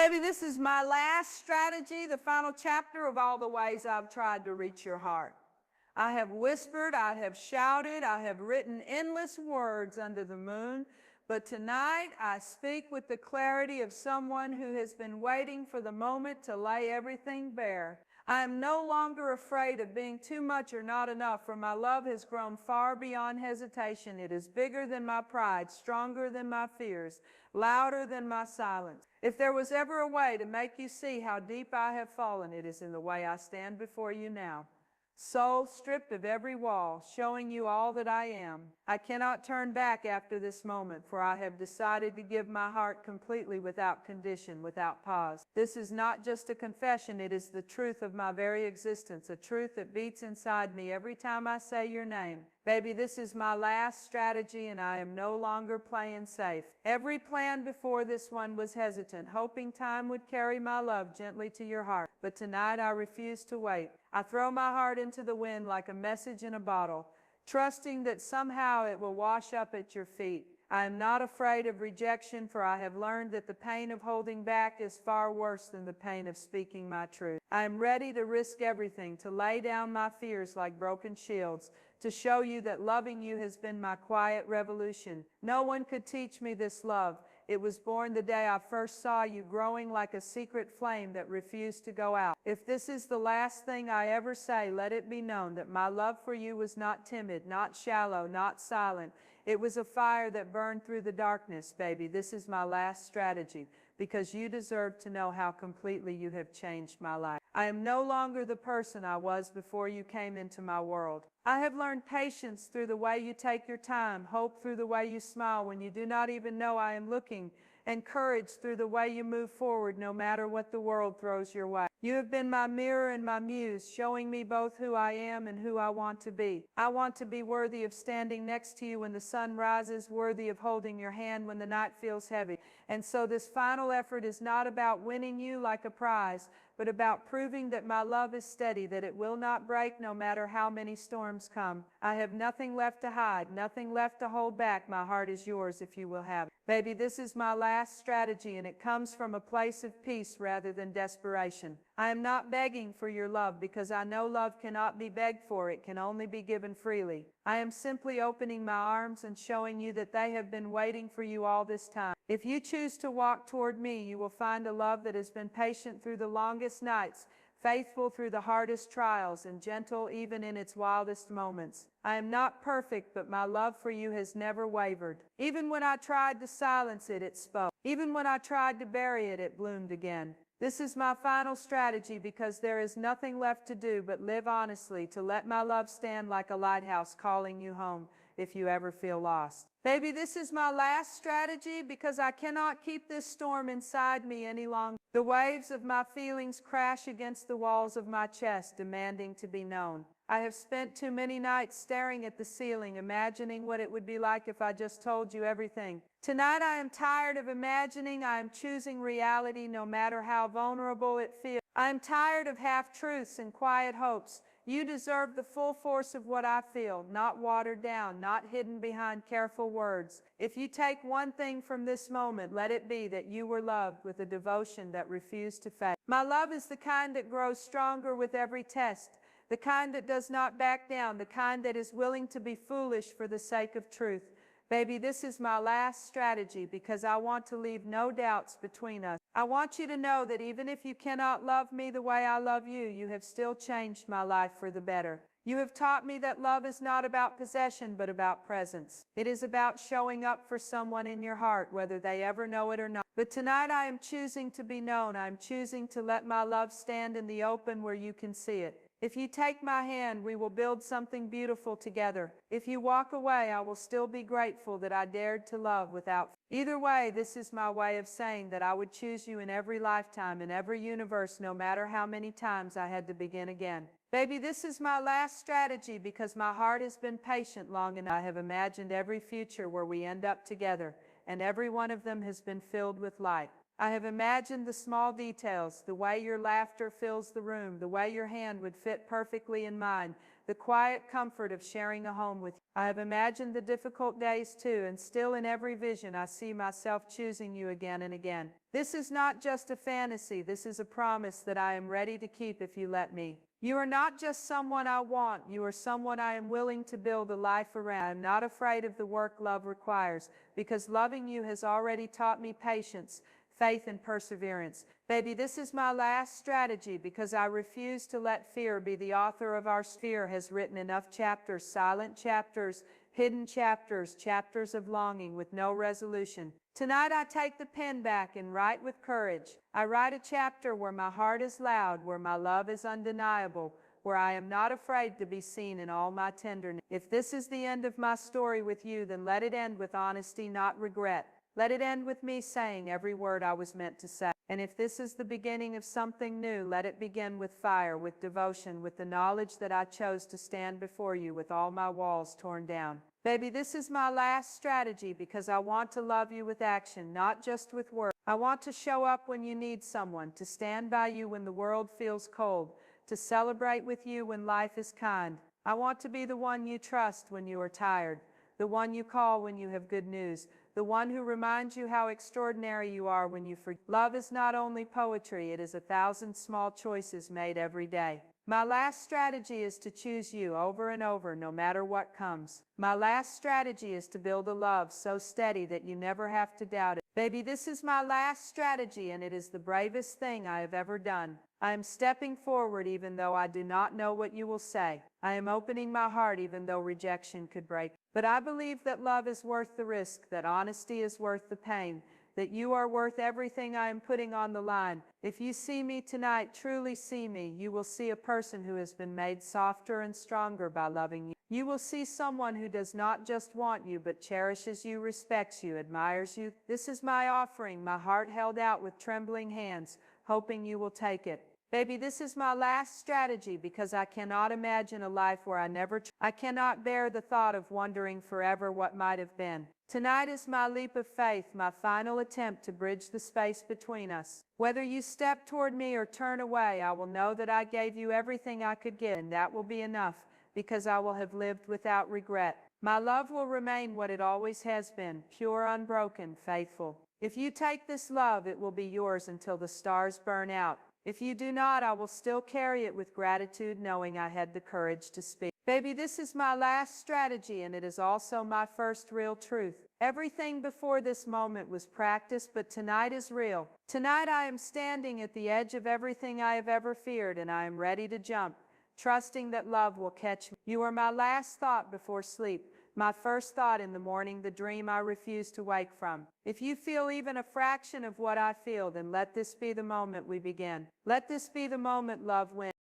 Baby, this is my last strategy, the final chapter of all the ways I've tried to reach your heart. I have whispered, I have shouted, I have written endless words under the moon, but tonight I speak with the clarity of someone who has been waiting for the moment to lay everything bare. I am no longer afraid of being too much or not enough, for my love has grown far beyond hesitation. It is bigger than my pride, stronger than my fears, louder than my silence. If there was ever a way to make you see how deep I have fallen, it is in the way I stand before you now. Soul stripped of every wall, showing you all that I am. I cannot turn back after this moment, for I have decided to give my heart completely, without condition, without pause. This is not just a confession, it is the truth of my very existence, a truth that beats inside me every time I say your name. Baby, this is my last strategy, and I am no longer playing safe. Every plan before this one was hesitant, hoping time would carry my love gently to your heart. But tonight I refuse to wait. I throw my heart into the wind like a message in a bottle, trusting that somehow it will wash up at your feet. I am not afraid of rejection, for I have learned that the pain of holding back is far worse than the pain of speaking my truth. I am ready to risk everything, to lay down my fears like broken shields, to show you that loving you has been my quiet revolution. No one could teach me this love. It was born the day I first saw you, growing like a secret flame that refused to go out. If this is the last thing I ever say, let it be known that my love for you was not timid, not shallow, not silent. It was a fire that burned through the darkness, baby. This is my last strategy, because you deserve to know how completely you have changed my life. I am no longer the person I was before you came into my world. I have learned patience through the way you take your time, hope through the way you smile when you do not even know I am looking, and courage through the way you move forward no matter what the world throws your way. You have been my mirror and my muse, showing me both who I am and who I want to be. I want to be worthy of standing next to you when the sun rises, worthy of holding your hand when the night feels heavy. And so this final effort is not about winning you like a prize, but about proving that my love is steady, that it will not break no matter how many storms come. I have nothing left to hide, nothing left to hold back. My heart is yours if you will have it. Baby, this is my last strategy, and it comes from a place of peace rather than desperation. I am not begging for your love, because I know love cannot be begged for. It can only be given freely. I am simply opening my arms and showing you that they have been waiting for you all this time. If you choose to walk toward me, you will find a love that has been patient through the longest nights, faithful through the hardest trials, and gentle even in its wildest moments. I am not perfect, but my love for you has never wavered. Even when I tried to silence it, it spoke. Even when I tried to bury it, it bloomed again. This is my final strategy, because there is nothing left to do but live honestly, to let my love stand like a lighthouse calling you home if you ever feel lost. Baby, this is my last strategy, because I cannot keep this storm inside me any longer. The waves of my feelings crash against the walls of my chest, demanding to be known. I have spent too many nights staring at the ceiling, imagining what it would be like if I just told you everything. Tonight I am tired of imagining. I am choosing reality, no matter how vulnerable it feels. I am tired of half-truths and quiet hopes. You deserve the full force of what I feel, not watered down, not hidden behind careful words. If you take one thing from this moment, let it be that you were loved with a devotion that refused to fade. My love is the kind that grows stronger with every test, the kind that does not back down, the kind that is willing to be foolish for the sake of truth. Baby, this is my last strategy, because I want to leave no doubts between us. I want you to know that even if you cannot love me the way I love you, you have still changed my life for the better. You have taught me that love is not about possession, but about presence. It is about showing up for someone in your heart, whether they ever know it or not. But tonight I am choosing to be known. I am choosing to let my love stand in the open where you can see it. If you take my hand, we will build something beautiful together. If you walk away, I will still be grateful that I dared to love without fear. Either way, this is my way of saying that I would choose you in every lifetime, in every universe, no matter how many times I had to begin again. Baby, this is my last strategy, because my heart has been patient long enough. I have imagined every future where we end up together, and every one of them has been filled with light. I have imagined the small details, the way your laughter fills the room, the way your hand would fit perfectly in mine, the quiet comfort of sharing a home with you. I have imagined the difficult days too, and still in every vision I see myself choosing you again and again. This is not just a fantasy, this is a promise that I am ready to keep if you let me. You are not just someone I want, you are someone I am willing to build a life around. I am not afraid of the work love requires, because loving you has already taught me patience, faith, and perseverance. Baby, this is my last strategy because I refuse to let fear be the author of our fear has written enough chapters, silent chapters, hidden chapters, chapters of longing with no resolution. Tonight I take the pen back and write with courage. I write a chapter where my heart is loud, where my love is undeniable, where I am not afraid to be seen in all my tenderness. If this is the end of my story with you, then let it end with honesty, not regret. Let it end with me saying every word I was meant to say. And if this is the beginning of something new, let it begin with fire, with devotion, with the knowledge that I chose to stand before you with all my walls torn down. Baby, this is my last strategy because I want to love you with action, not just with words. I want to show up when you need someone, to stand by you when the world feels cold, to celebrate with you when life is kind. I want to be the one you trust when you are tired, the one you call when you have good news, the one who reminds you how extraordinary you are when you forget. Love is not only poetry, it is 1,000 small choices made every day. My last strategy is to choose you over and over, no matter what comes. My last strategy is to build a love so steady that you never have to doubt it. Baby, this is my last strategy, and it is the bravest thing I have ever done. I am stepping forward even though I do not know what you will say. I am opening my heart even though rejection could break. But I believe that love is worth the risk, that honesty is worth the pain, that you are worth everything I am putting on the line. If you see me tonight, truly see me, you will see a person who has been made softer and stronger by loving you. You will see someone who does not just want you, but cherishes you, respects you, admires you. This is my offering, my heart held out with trembling hands, hoping you will take it. Baby, this is my last strategy because I cannot imagine a life where I cannot bear the thought of wondering forever what might have been. Tonight is my leap of faith, my final attempt to bridge the space between us. Whether you step toward me or turn away, I will know that I gave you everything I could give, and that will be enough because I will have lived without regret. My love will remain what it always has been, pure, unbroken, faithful. If you take this love, it will be yours until the stars burn out. If you do not, I will still carry it with gratitude, knowing I had the courage to speak. Baby, this is my last strategy, and it is also my first real truth. Everything before this moment was practice, but tonight is real. Tonight I am standing at the edge of everything I have ever feared, and I am ready to jump, trusting that love will catch me. You are my last thought before sleep, my first thought in the morning, the dream I refuse to wake from. If you feel even a fraction of what I feel, then let this be the moment we begin. Let this be the moment love wins.